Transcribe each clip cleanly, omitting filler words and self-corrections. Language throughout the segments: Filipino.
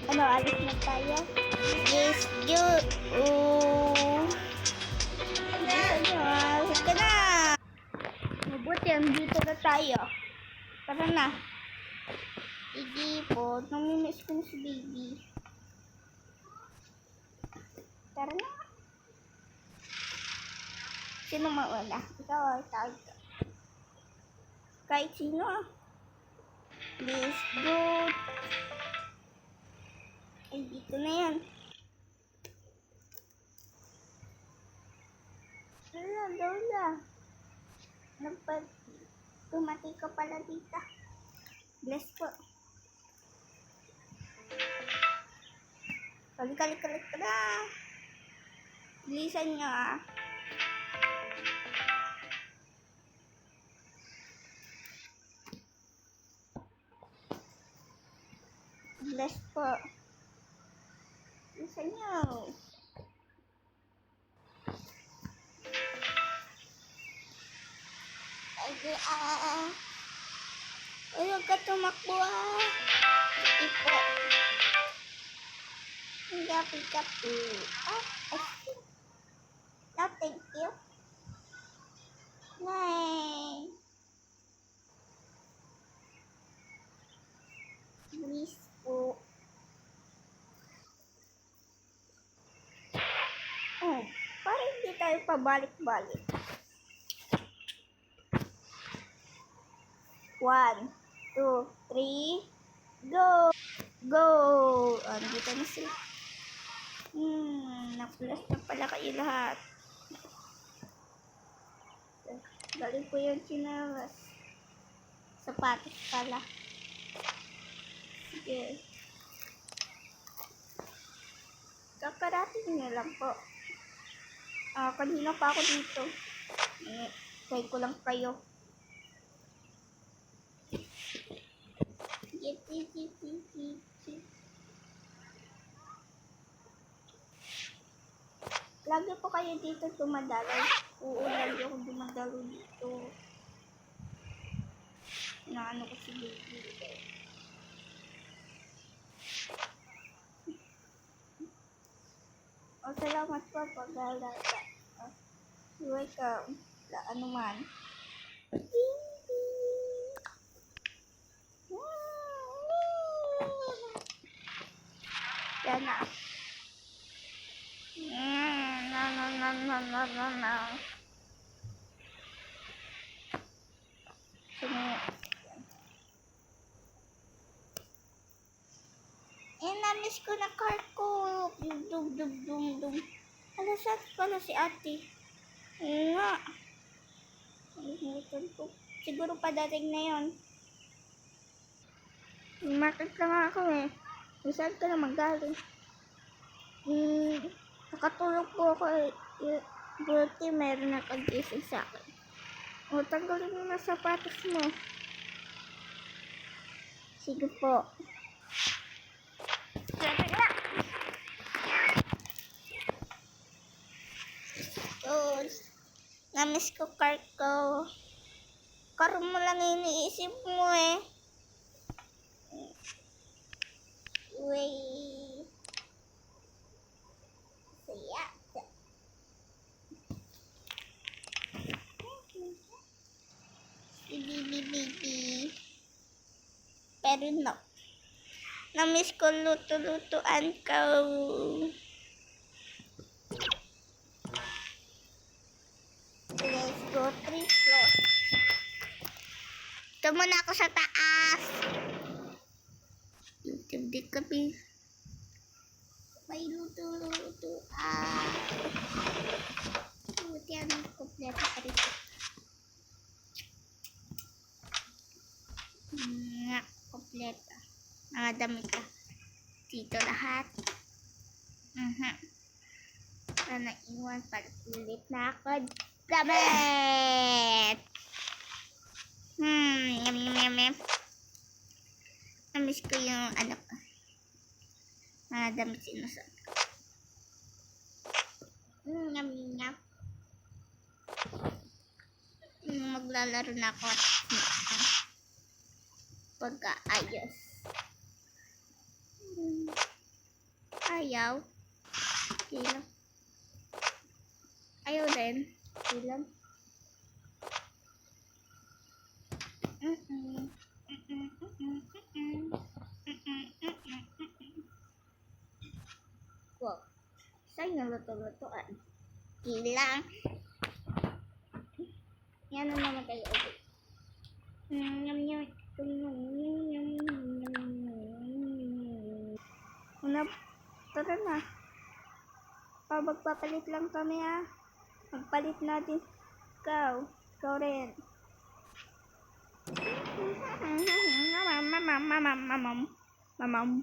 Ano, alis na tayo? Yes, go! Oh! Bilisan nyo ah! Huwag ka na! Mabuti, andito na tayo. Tara na. Sige po, namimiss ko na si baby. Tara na. Sino mauna? Ikaw o ikaw? Kahit sino ah. Let's go! Ay, dito na yan. Lola. Tumati ka pala dito. Bless po. Kalik ka na. Bilisan nyo ah. Bless po. Bilisan nyo. Ay, huwag ka tumakbo ah. Sige po. Gapi-gapi. No, thank you. Nay. Please po. Oh, parang hindi tayo pabalik-balik. 1, 2, 3, go! Go! Dito na sila. Napulas na pala kayo lahat. Galing po yung chinelas. Sapatos pala. Sige. Kakarating nyo lang po. Kanina pa ako dito. Try ko lang kayo. Lagi po kayo dito dumadalo. Oo, lagi ako dumadalo dito. Naano ko si baby. Salamat po pag-alaga. Welcome. Ano man. Yan na. No. Namiss ko na car ko. Dum. Alasat pala si ate. Nga. Siguro padating na yon. Market lang ako eh. Saan ka na magaling? Nakatulog po ako eh. Buti meron nakagising sa akin. Tanggalin mo na sapatos mo. Sige po. Namiss ko car ko. Car mo lang iniisip mo eh. Wait. Saya. Baby. Pero no. Namiss ko luto-lutuan ko. Let's go 3 floor. Ito muna ako sa taas. YouTube di kami. May luto-lutuan. Buti ang kompleto pa rito. Kompleto. Mga damit ka. Dito lahat. Sana iwan para ulit na ako. Damit! Yum. Namiss ko yung ano ko. Mga damit sinusuot ko. Yum. Maglalaro na ako at pagkaayos. Ayaw. Ilan. Ayaw din. Ilan. Wow. Saan yung luto-lutoan? Ilang. Yan na naman kayo ulit. Yum yum. Una, tara na. Magpapalit lang kami ha. Magpalit natin. Ikaw. Ikaw rin. Mamam. Mamam.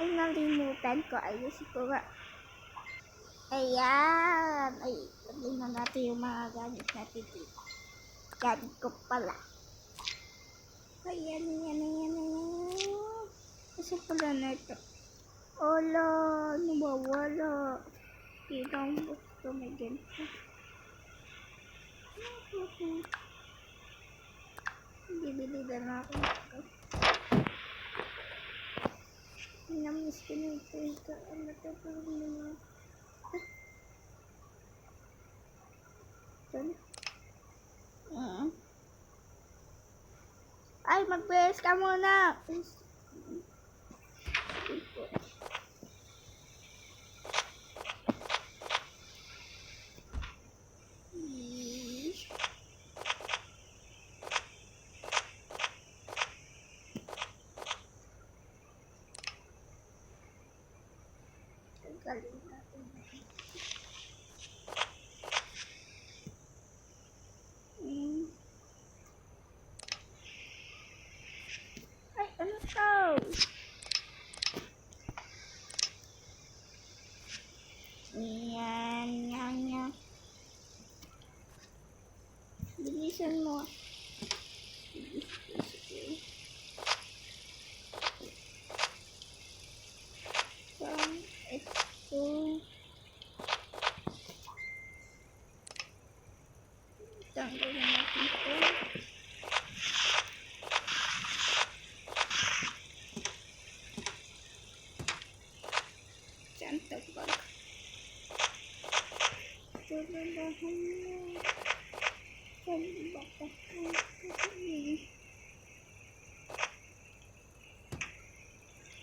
Ay, nalimutan ko. Ayusin ko nga. Ayan. Ay, lagyan na natin yung mga gamit natin dito. Gamit ko pala. Ayan. Kasi pala na ito. Ola, nawawala. Dito ang gusto may ganito. Bibili na ako. Namiss ko na ito. Ang natapang mga. Ay, mag-press ka muna. Galing natin. Ay, ano to? Yan. Bilisan mo. Ito. Tanggalin natin ito. Santa bag. Tuladahan mo. Pagbakas mo.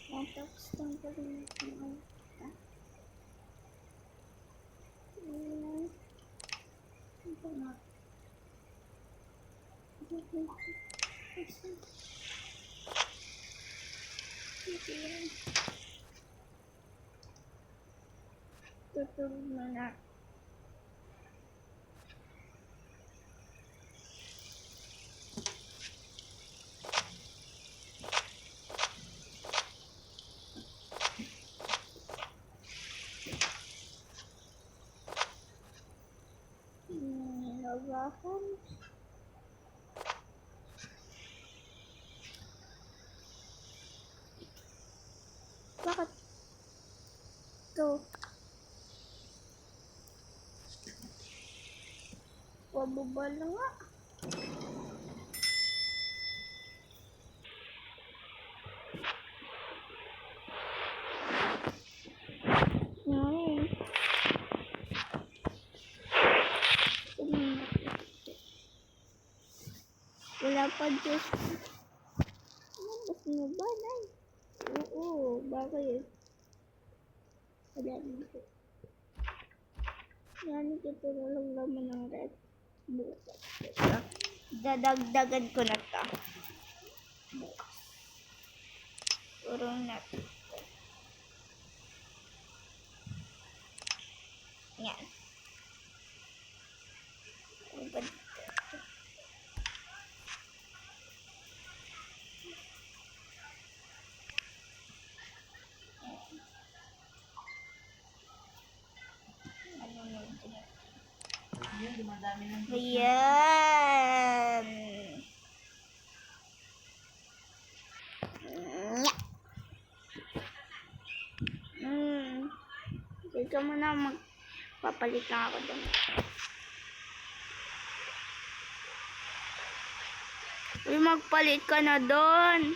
Tapos tanggalin natin ang ito na. Tutulog mo na. Labahan. Bakit ito? Pababa na nga. Wala pa Diyos. Mas mo ba na? Oo, bakit? Wala dito. Yan, ito na lang naman ng red. Bukas. Dadagdagan ko na ito. Bukas. Urong na ito. Yan. Ayan. Ika mo na, magpapalit lang ako doon. Uy, magpalit ka na doon.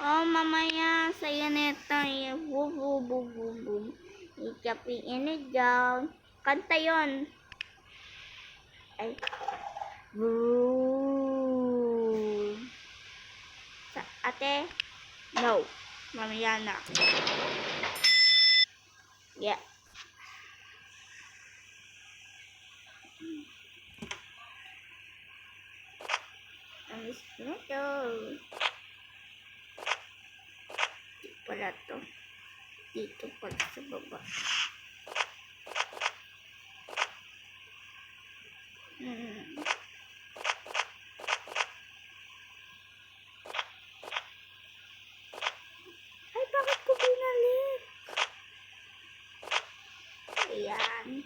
Oh, mamaya, sa'yo neto. Boom, boom, boom, boom, boom. Ikapiin it down. Kanta yon. Ay. Boom. Ate? No. Mamaya na. Yeah. Alis na to. Pala to. Dito pala sa baba. Ay, bakit ko binalik? Ayan.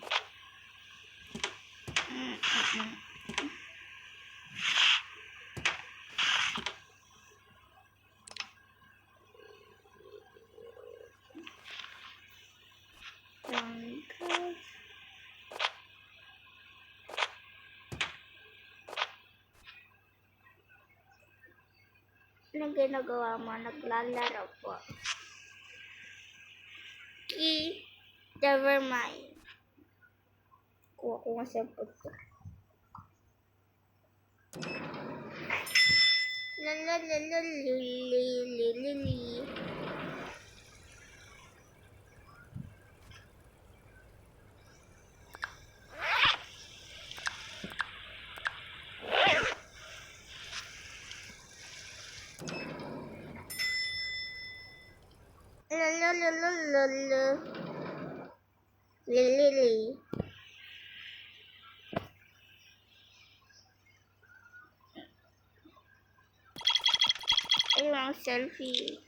Anong ginagawa mo? Naglalaro po. Never mind. Kuha ko nga cellphone ko. Lalalalalalili. Lili. Ayun ang selfie.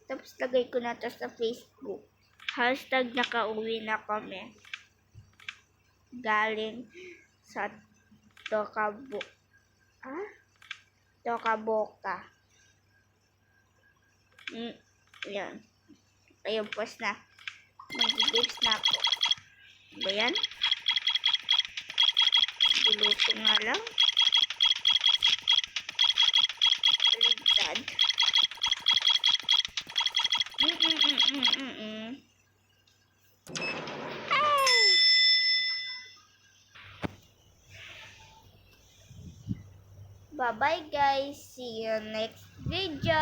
Tapos lagay ko na to sa Facebook. Hashtag nakauwi na kami. Galing sa Tokaboka. Yan. Ayun, post na. Mag-gives na ako. Ba yan? Buluto nga lang. Ligtad. Bye-bye guys. See you next video.